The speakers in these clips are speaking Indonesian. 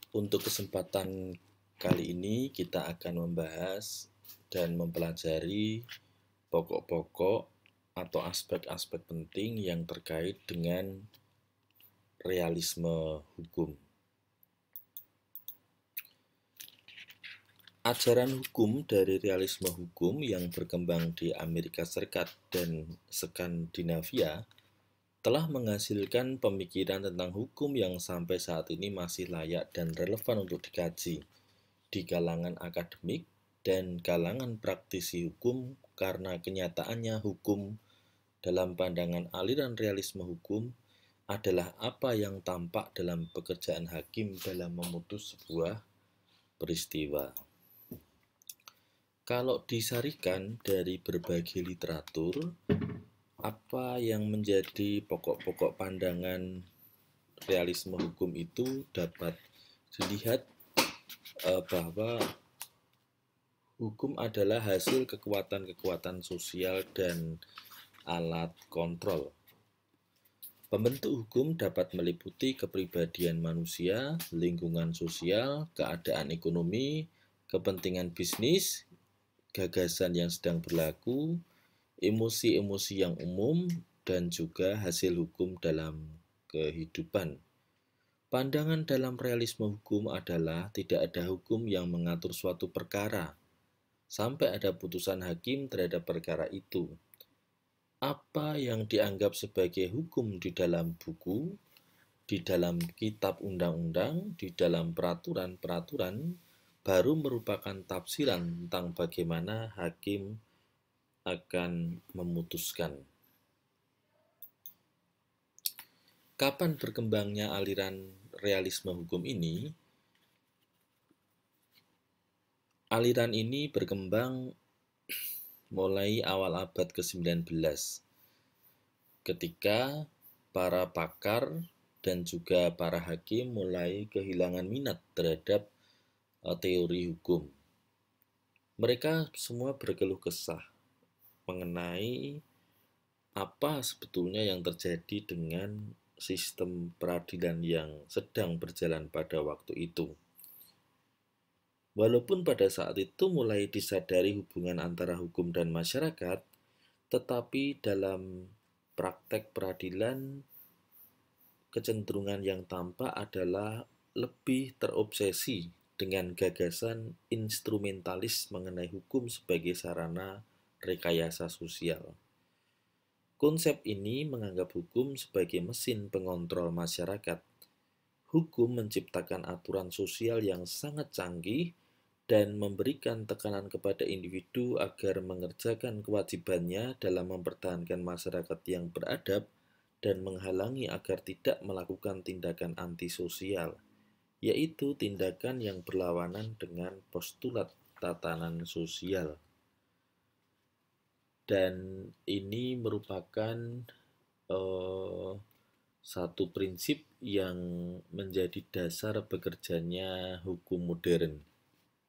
Untuk kesempatan kali ini kita akan membahas dan mempelajari pokok-pokok atau aspek-aspek penting yang terkait dengan realisme hukum. Ajaran hukum dari realisme hukum yang berkembang di Amerika Serikat dan Skandinavia telah menghasilkan pemikiran tentang hukum yang sampai saat ini masih layak dan relevan untuk dikaji di kalangan akademik dan kalangan praktisi hukum karena kenyataannya hukum dalam pandangan aliran realisme hukum adalah apa yang tampak dalam pekerjaan hakim dalam memutus sebuah peristiwa. Kalau disarikan dari berbagai literatur, apa yang menjadi pokok-pokok pandangan realisme hukum itu dapat dilihat bahwa hukum adalah hasil kekuatan-kekuatan sosial dan alat kontrol. Pembentuk hukum dapat meliputi kepribadian manusia, lingkungan sosial, keadaan ekonomi, kepentingan bisnis, gagasan yang sedang berlaku, emosi-emosi yang umum, dan juga hasil hukum dalam kehidupan. Pandangan dalam realisme hukum adalah tidak ada hukum yang mengatur suatu perkara sampai ada putusan hakim terhadap perkara itu. Apa yang dianggap sebagai hukum di dalam buku, di dalam kitab undang-undang, di dalam peraturan-peraturan, baru merupakan tafsiran tentang bagaimana hakim akan memutuskan. Kapan berkembangnya aliran realisme hukum ini? Aliran ini berkembang mulai awal abad ke-19 ketika para pakar dan juga para hakim mulai kehilangan minat terhadap teori hukum. Mereka semua berkeluh kesah mengenai apa sebetulnya yang terjadi dengan sistem peradilan yang sedang berjalan pada waktu itu. Walaupun pada saat itu mulai disadari hubungan antara hukum dan masyarakat, tetapi dalam praktek peradilan kecenderungan yang tampak adalah lebih terobsesi dengan gagasan instrumentalis mengenai hukum sebagai sarana rekayasa sosial. Konsep ini menganggap hukum sebagai mesin pengontrol masyarakat. Hukum menciptakan aturan sosial yang sangat canggih dan memberikan tekanan kepada individu agar mengerjakan kewajibannya dalam mempertahankan masyarakat yang beradab dan menghalangi agar tidak melakukan tindakan antisosial, yaitu tindakan yang berlawanan dengan postulat tatanan sosial. Dan ini merupakan satu prinsip yang menjadi dasar bekerjanya hukum modern.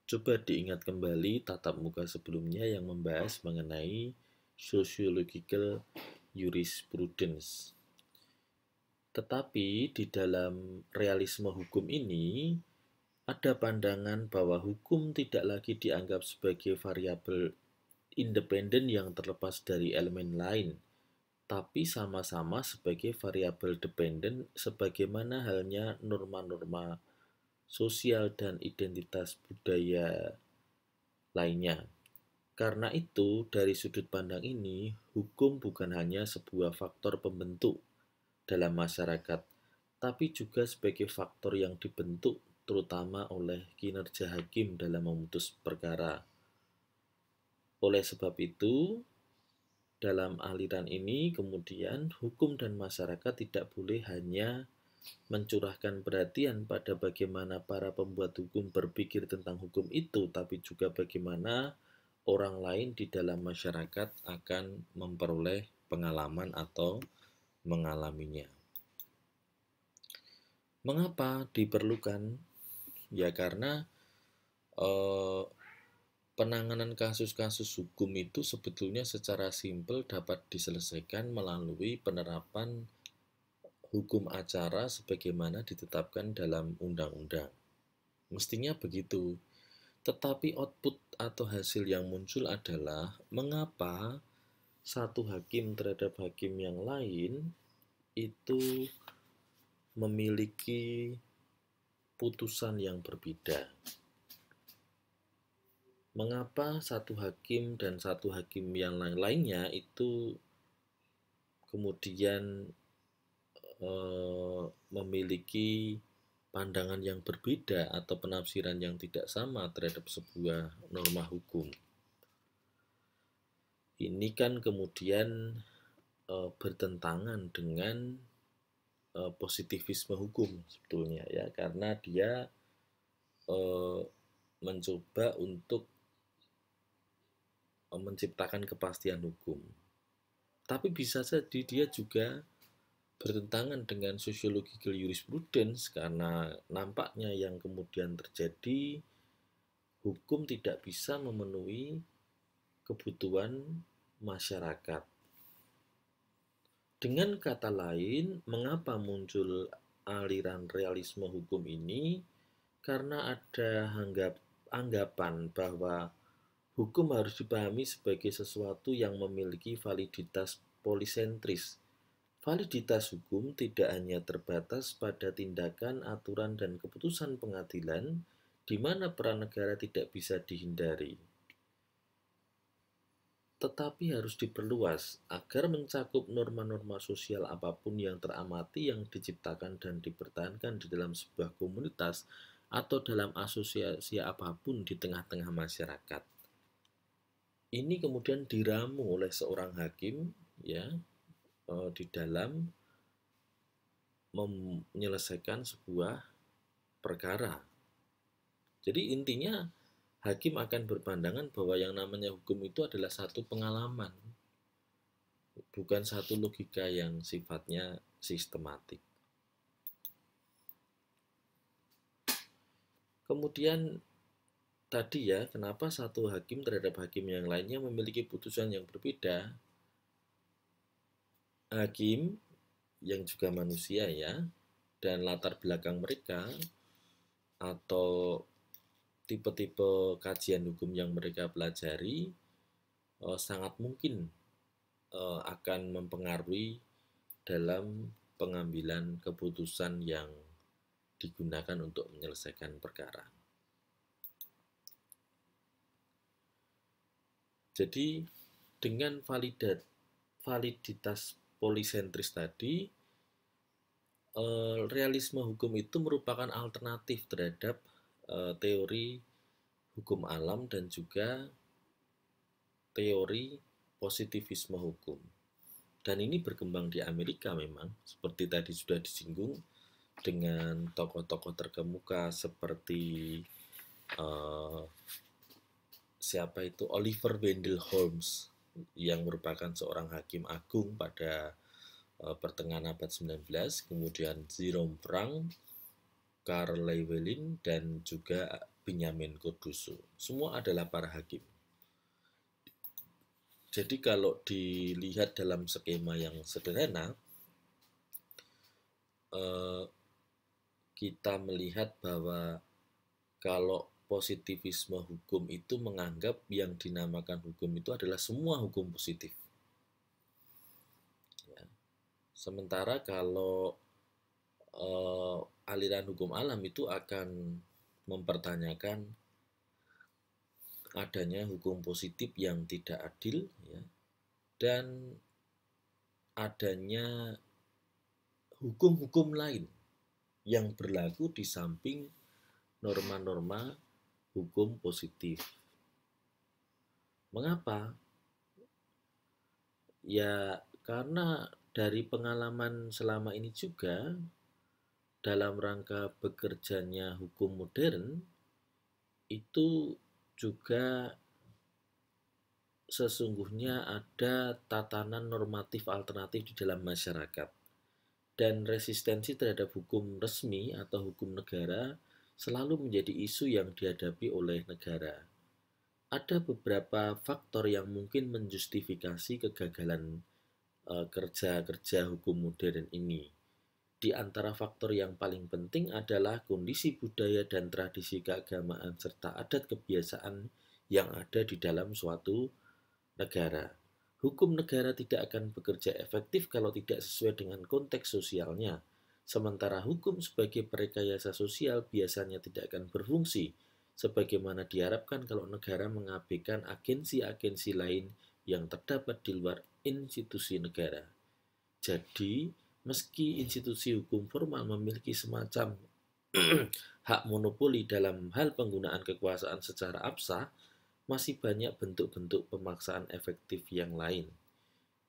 Coba diingat kembali tatap muka sebelumnya yang membahas mengenai sociological jurisprudence. Tetapi di dalam realisme hukum ini ada pandangan bahwa hukum tidak lagi dianggap sebagai variabel independen yang terlepas dari elemen lain, tapi sama-sama sebagai variabel dependen sebagaimana halnya norma-norma sosial dan identitas budaya lainnya. Karena itu, dari sudut pandang ini, hukum bukan hanya sebuah faktor pembentuk dalam masyarakat, tapi juga sebagai faktor yang dibentuk terutama oleh kinerja hakim dalam memutus perkara. Oleh sebab itu, dalam aliran ini kemudian hukum dan masyarakat tidak boleh hanya mencurahkan perhatian pada bagaimana para pembuat hukum berpikir tentang hukum itu, tapi juga bagaimana orang lain di dalam masyarakat akan memperoleh pengalaman atau mengalaminya. Mengapa diperlukan? Ya karena penanganan kasus-kasus hukum itu sebetulnya secara simpel dapat diselesaikan melalui penerapan hukum acara sebagaimana ditetapkan dalam undang-undang. Mestinya begitu. Tetapi output atau hasil yang muncul adalah mengapa satu hakim terhadap hakim yang lain itu memiliki putusan yang berbeda. Mengapa satu hakim dan satu hakim yang lainnya itu kemudian memiliki pandangan yang berbeda atau penafsiran yang tidak sama terhadap sebuah norma hukum. Ini kan kemudian bertentangan dengan positivisme hukum sebetulnya ya, karena dia mencoba untuk menciptakan kepastian hukum. Tapi bisa jadi dia juga bertentangan dengan sociological jurisprudence, karena nampaknya yang kemudian terjadi, hukum tidak bisa memenuhi kebutuhan masyarakat. Dengan kata lain, mengapa muncul aliran realisme hukum ini? Karena ada anggapan bahwa hukum harus dipahami sebagai sesuatu yang memiliki validitas polisentris. Validitas hukum tidak hanya terbatas pada tindakan, aturan, dan keputusan pengadilan, di mana peran negara tidak bisa dihindari, tetapi harus diperluas agar mencakup norma-norma sosial apapun yang teramati yang diciptakan dan dipertahankan di dalam sebuah komunitas atau dalam asosiasi apapun di tengah-tengah masyarakat. Ini kemudian diramu oleh seorang hakim ya di dalam menyelesaikan sebuah perkara. Jadi intinya hakim akan berpandangan bahwa yang namanya hukum itu adalah satu pengalaman, bukan satu logika yang sifatnya sistematik. Kemudian tadi ya, kenapa satu hakim terhadap hakim yang lainnya memiliki putusan yang berbeda? Hakim yang juga manusia ya, dan latar belakang mereka atau tipe-tipe kajian hukum yang mereka pelajari sangat mungkin akan mempengaruhi dalam pengambilan keputusan yang digunakan untuk menyelesaikan perkara. Jadi dengan validitas polisentris tadi, realisme hukum itu merupakan alternatif terhadap teori hukum alam dan juga teori positivisme hukum. Dan ini berkembang di Amerika memang, seperti tadi sudah disinggung, dengan tokoh-tokoh terkemuka seperti siapa itu, Oliver Wendell Holmes, yang merupakan seorang hakim agung pada pertengahan abad 19, kemudian Jerome Frank, Karl Llewellyn, dan juga Benjamin Corduso. Semua adalah para hakim. Jadi kalau dilihat dalam skema yang sederhana, kita melihat bahwa kalau positivisme hukum itu menganggap yang dinamakan hukum itu adalah semua hukum positif. Ya. Sementara kalau aliran hukum alam itu akan mempertanyakan adanya hukum positif yang tidak adil ya, dan adanya hukum-hukum lain yang berlaku di samping norma-norma hukum positif. Mengapa? Ya karena dari pengalaman selama ini juga, dalam rangka bekerjanya hukum modern, itu juga sesungguhnya ada tatanan normatif alternatif di dalam masyarakat. Dan resistensi terhadap hukum resmi atau hukum negara selalu menjadi isu yang dihadapi oleh negara. Ada beberapa faktor yang mungkin menjustifikasi kegagalan kerja-kerja hukum modern ini. Di antara faktor yang paling penting adalah kondisi budaya dan tradisi keagamaan serta adat kebiasaan yang ada di dalam suatu negara. Hukum negara tidak akan bekerja efektif kalau tidak sesuai dengan konteks sosialnya. Sementara hukum sebagai perekayasa sosial biasanya tidak akan berfungsi sebagaimana diharapkan kalau negara mengabaikan agensi-agensi lain yang terdapat di luar institusi negara. Jadi, meski institusi hukum formal memiliki semacam hak monopoli dalam hal penggunaan kekuasaan secara absah, masih banyak bentuk-bentuk pemaksaan efektif yang lain.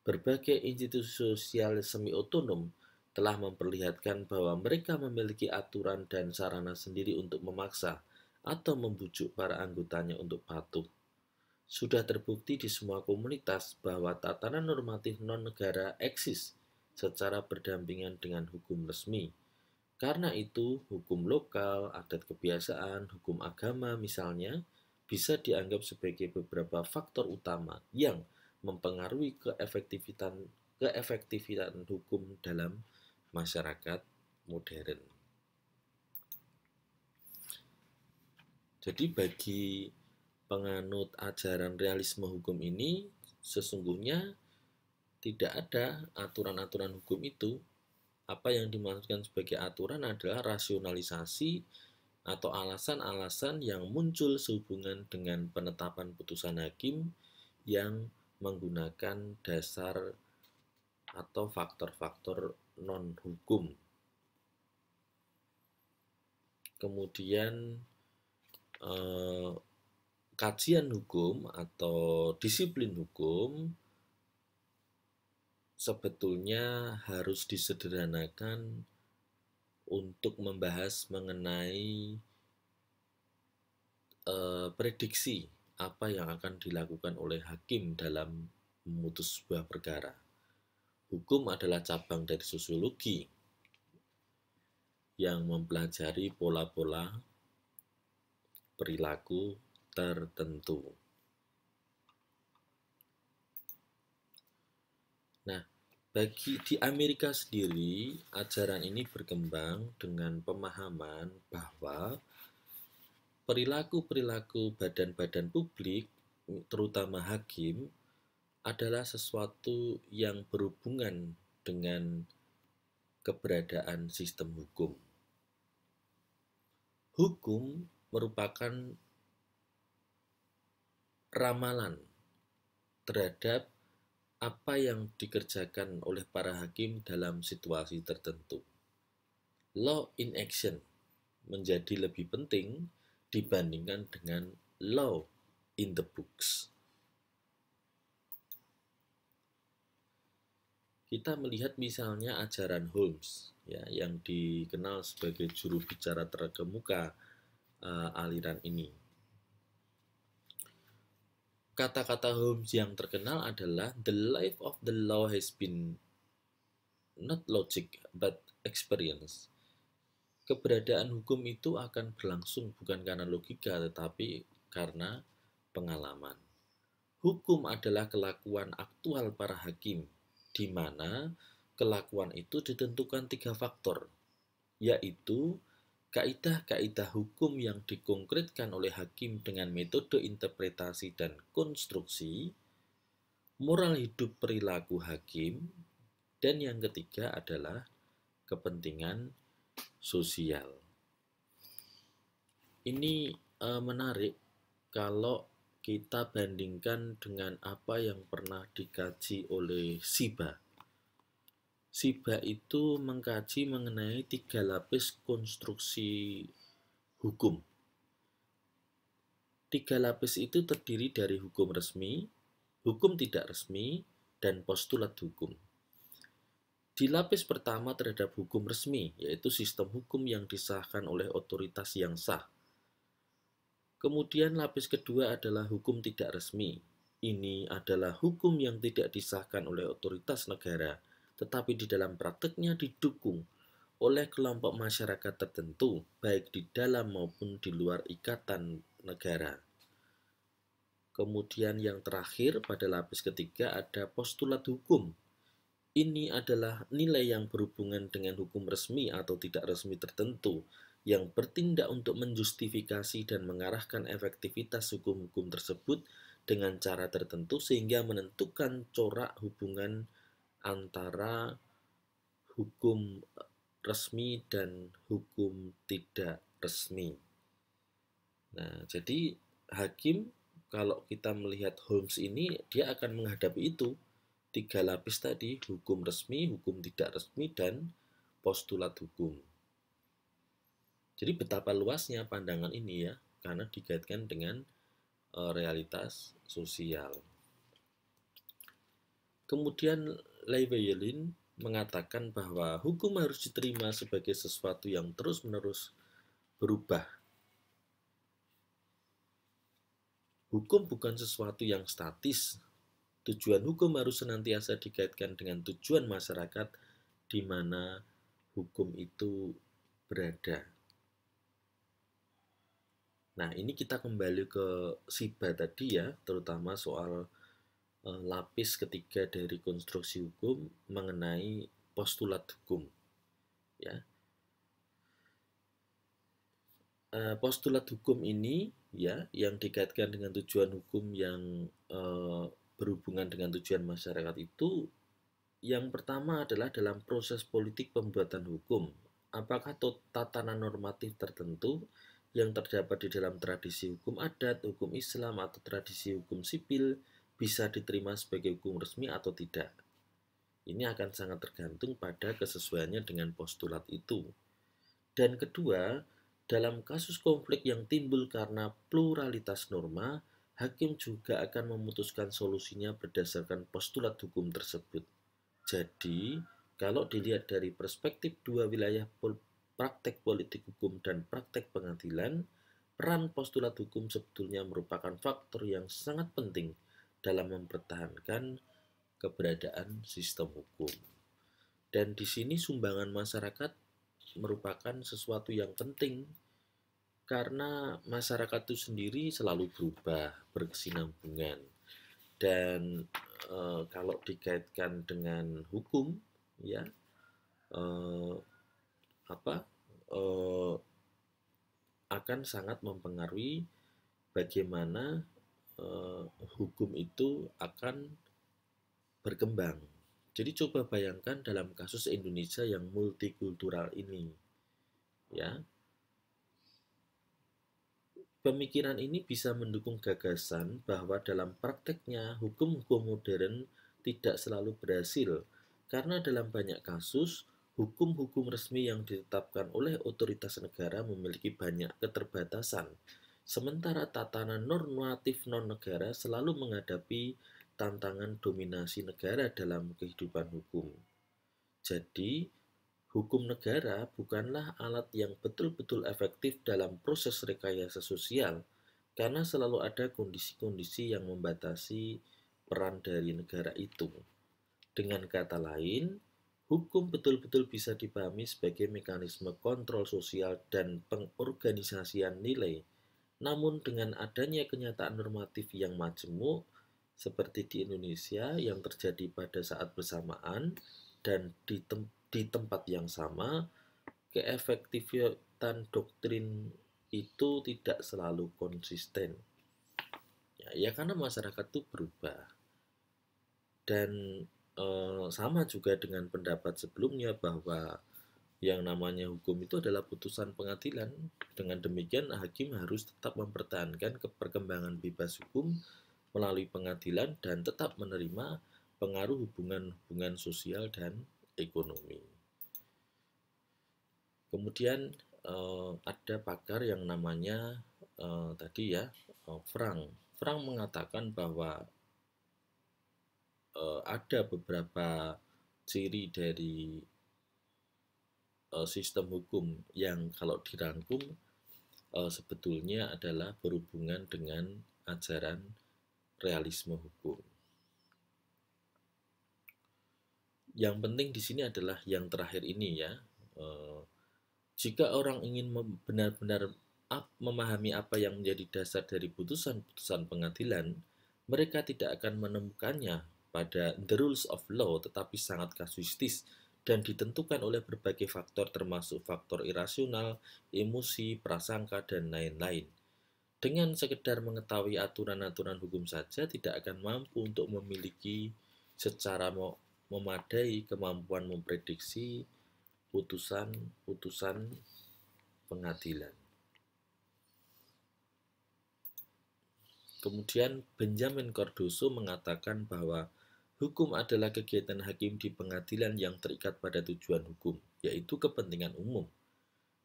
Berbagai institusi sosial semi-otonom telah memperlihatkan bahwa mereka memiliki aturan dan sarana sendiri untuk memaksa atau membujuk para anggotanya untuk patuh. Sudah terbukti di semua komunitas bahwa tatanan normatif non-negara eksis secara berdampingan dengan hukum resmi. Karena itu, hukum lokal, adat kebiasaan, hukum agama misalnya, bisa dianggap sebagai beberapa faktor utama yang mempengaruhi keefektifan hukum dalam masyarakat modern. Jadi bagi penganut ajaran realisme hukum ini, sesungguhnya tidak ada aturan-aturan hukum itu. Apa yang dimaksudkan sebagai aturan adalah rasionalisasi atau alasan-alasan yang muncul sehubungan dengan penetapan putusan hakim yang menggunakan dasar atau faktor-faktor non-hukum. Kemudian kajian hukum atau disiplin hukum sebetulnya harus disederhanakan untuk membahas mengenai prediksi apa yang akan dilakukan oleh hakim dalam memutus sebuah perkara. Hukum adalah cabang dari sosiologi yang mempelajari pola-pola perilaku tertentu. Nah, di Amerika sendiri, ajaran ini berkembang dengan pemahaman bahwa perilaku-perilaku badan-badan publik, terutama hakim, adalah sesuatu yang berhubungan dengan keberadaan sistem hukum. Hukum merupakan ramalan terhadap apa yang dikerjakan oleh para hakim dalam situasi tertentu. Law in action menjadi lebih penting dibandingkan dengan law in the books. Kita melihat misalnya ajaran Holmes ya, yang dikenal sebagai juru bicara terkemuka aliran ini. Kata-kata Holmes yang terkenal adalah the life of the law has been not logic but experience. Keberadaan hukum itu akan berlangsung bukan karena logika tetapi karena pengalaman. Hukum adalah kelakuan aktual para hakim, di mana kelakuan itu ditentukan 3 faktor, yaitu kaidah-kaidah hukum yang dikonkretkan oleh hakim dengan metode interpretasi dan konstruksi, moral hidup perilaku hakim, dan yang ketiga adalah kepentingan sosial. Ini menarik kalau kita bandingkan dengan apa yang pernah dikaji oleh Shiba. Shiba itu mengkaji mengenai 3 lapis konstruksi hukum. 3 lapis itu terdiri dari hukum resmi, hukum tidak resmi, dan postulat hukum. Di lapis pertama terhadap hukum resmi, yaitu sistem hukum yang disahkan oleh otoritas yang sah. Kemudian lapis kedua adalah hukum tidak resmi. Ini adalah hukum yang tidak disahkan oleh otoritas negara, tetapi di dalam prakteknya didukung oleh kelompok masyarakat tertentu, baik di dalam maupun di luar ikatan negara. Kemudian yang terakhir pada lapis ketiga ada postulat hukum, ini adalah nilai yang berhubungan dengan hukum resmi atau tidak resmi tertentu yang bertindak untuk menjustifikasi dan mengarahkan efektivitas hukum-hukum tersebut dengan cara tertentu sehingga menentukan corak hubungan antara hukum resmi dan hukum tidak resmi. Nah, jadi hakim kalau kita melihat Holmes ini, dia akan menghadapi itu. Tiga lapis tadi, hukum resmi, hukum tidak resmi, dan postulat hukum. Jadi betapa luasnya pandangan ini ya, karena dikaitkan dengan realitas sosial. Kemudian Leibelin mengatakan bahwa hukum harus diterima sebagai sesuatu yang terus-menerus berubah. Hukum bukan sesuatu yang statis. Tujuan hukum harus senantiasa dikaitkan dengan tujuan masyarakat di mana hukum itu berada. Nah, ini kita kembali ke Siba tadi ya, terutama soal lapis ketiga dari konstruksi hukum mengenai postulat hukum. Ya, postulat hukum ini ya yang dikaitkan dengan tujuan hukum yang berhubungan dengan tujuan masyarakat itu, yang pertama adalah dalam proses politik pembuatan hukum. Apakah tatanan normatif tertentu yang terdapat di dalam tradisi hukum adat, hukum Islam, atau tradisi hukum sipil bisa diterima sebagai hukum resmi atau tidak? Ini akan sangat tergantung pada kesesuaiannya dengan postulat itu. Dan kedua, dalam kasus konflik yang timbul karena pluralitas norma, hakim juga akan memutuskan solusinya berdasarkan postulat hukum tersebut. Jadi, kalau dilihat dari perspektif dua wilayah praktek politik hukum dan praktek pengadilan, peran postulat hukum sebetulnya merupakan faktor yang sangat penting dalam mempertahankan keberadaan sistem hukum. Dan di sini sumbangan masyarakat merupakan sesuatu yang penting karena masyarakat itu sendiri selalu berubah, berkesinambungan. Dan kalau dikaitkan dengan hukum, ya akan sangat mempengaruhi bagaimana hukum itu akan berkembang. Jadi coba bayangkan dalam kasus Indonesia yang multikultural ini, ya. Pemikiran ini bisa mendukung gagasan bahwa dalam prakteknya hukum-hukum modern tidak selalu berhasil, karena dalam banyak kasus hukum-hukum resmi yang ditetapkan oleh otoritas negara memiliki banyak keterbatasan, sementara tatanan normatif non-negara selalu menghadapi tantangan dominasi negara dalam kehidupan hukum. Jadi, hukum negara bukanlah alat yang betul-betul efektif dalam proses rekayasa sosial, karena selalu ada kondisi-kondisi yang membatasi peran dari negara itu. Dengan kata lain, hukum betul-betul bisa dipahami sebagai mekanisme kontrol sosial dan pengorganisasian nilai. Namun dengan adanya kenyataan normatif yang majemuk, seperti di Indonesia yang terjadi pada saat bersamaan dan di tempat yang sama, keefektifan doktrin itu tidak selalu konsisten. Ya karena masyarakat itu berubah. Dan sama juga dengan pendapat sebelumnya bahwa yang namanya hukum itu adalah putusan pengadilan. Dengan demikian, hakim harus tetap mempertahankan perkembangan bebas hukum melalui pengadilan dan tetap menerima pengaruh hubungan-hubungan sosial dan ekonomi. Kemudian ada pakar yang namanya tadi ya Frank. Frank mengatakan bahwa ada beberapa ciri dari sistem hukum yang kalau dirangkum sebetulnya adalah berhubungan dengan ajaran realisme hukum. Yang penting di sini adalah yang terakhir ini ya. Jika orang ingin benar-benar memahami apa yang menjadi dasar dari putusan-putusan pengadilan, mereka tidak akan menemukannya pada the rules of law tetapi sangat kasuistis dan ditentukan oleh berbagai faktor termasuk faktor irasional, emosi, prasangka, dan lain-lain. Dengan sekedar mengetahui aturan-aturan hukum saja tidak akan mampu untuk memiliki secara memadai kemampuan memprediksi putusan-putusan pengadilan. Kemudian Benjamin Cardoso mengatakan bahwa hukum adalah kegiatan hakim di pengadilan yang terikat pada tujuan hukum, yaitu kepentingan umum.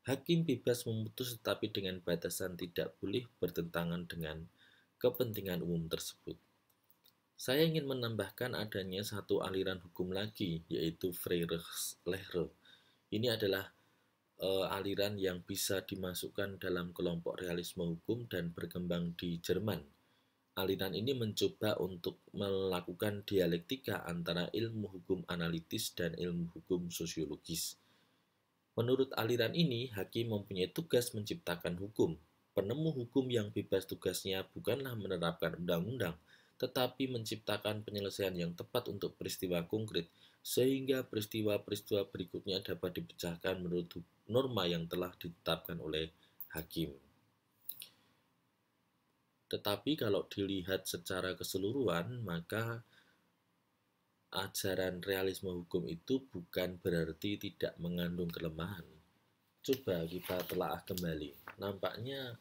Hakim bebas memutus tetapi dengan batasan tidak boleh bertentangan dengan kepentingan umum tersebut. Saya ingin menambahkan adanya satu aliran hukum lagi, yaitu Freie-Lehre. Ini adalah aliran yang bisa dimasukkan dalam kelompok realisme hukum dan berkembang di Jerman. Aliran ini mencoba untuk melakukan dialektika antara ilmu hukum analitis dan ilmu hukum sosiologis. Menurut aliran ini, hakim mempunyai tugas menciptakan hukum. Penemu hukum yang bebas tugasnya bukanlah menerapkan undang-undang, tetapi menciptakan penyelesaian yang tepat untuk peristiwa konkret, sehingga peristiwa-peristiwa berikutnya dapat dipecahkan menurut norma yang telah ditetapkan oleh hakim. Tetapi kalau dilihat secara keseluruhan, maka ajaran realisme hukum itu bukan berarti tidak mengandung kelemahan. Coba kita telaah kembali. Nampaknya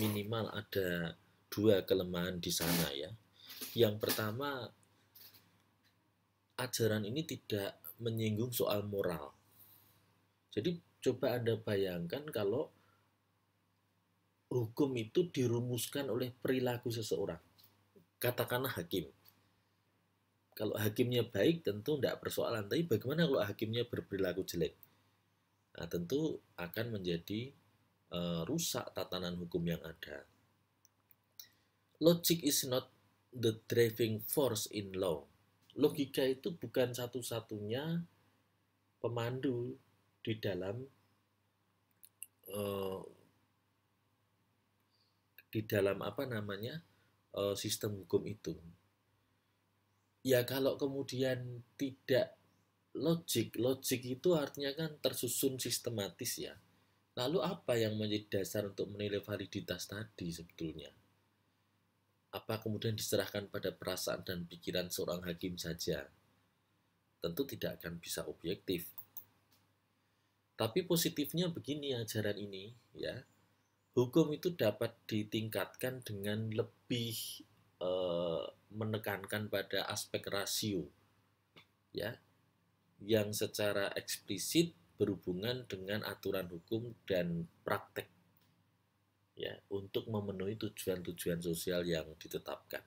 minimal ada dua kelemahan di sana ya. Yang pertama, ajaran ini tidak menyinggung soal moral. Jadi coba Anda bayangkan kalau hukum itu dirumuskan oleh perilaku seseorang. Katakanlah hakim. Kalau hakimnya baik tentu tidak persoalan, tapi bagaimana kalau hakimnya berperilaku jelek? Nah, tentu akan menjadi rusak tatanan hukum yang ada. Logic is not the driving force in law. Logika itu bukan satu-satunya pemandu di dalam sistem hukum itu. Ya kalau kemudian tidak logik itu artinya kan tersusun sistematis ya. Lalu apa yang menjadi dasar untuk menilai validitas tadi sebetulnya? Apa kemudian diserahkan pada perasaan dan pikiran seorang hakim saja? Tentu tidak akan bisa objektif. Tapi positifnya begini ajaran ini ya. Hukum itu dapat ditingkatkan dengan lebih menekankan pada aspek rasio ya, yang secara eksplisit berhubungan dengan aturan hukum dan praktek ya, untuk memenuhi tujuan-tujuan sosial yang ditetapkan.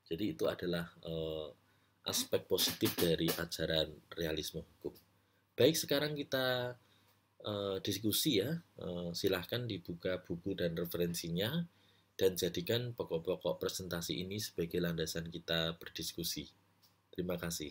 Jadi itu adalah aspek positif dari ajaran realisme hukum. Baik, sekarang kita diskusi ya. Silahkan dibuka buku dan referensinya dan jadikan pokok-pokok presentasi ini sebagai landasan kita berdiskusi. Terima kasih.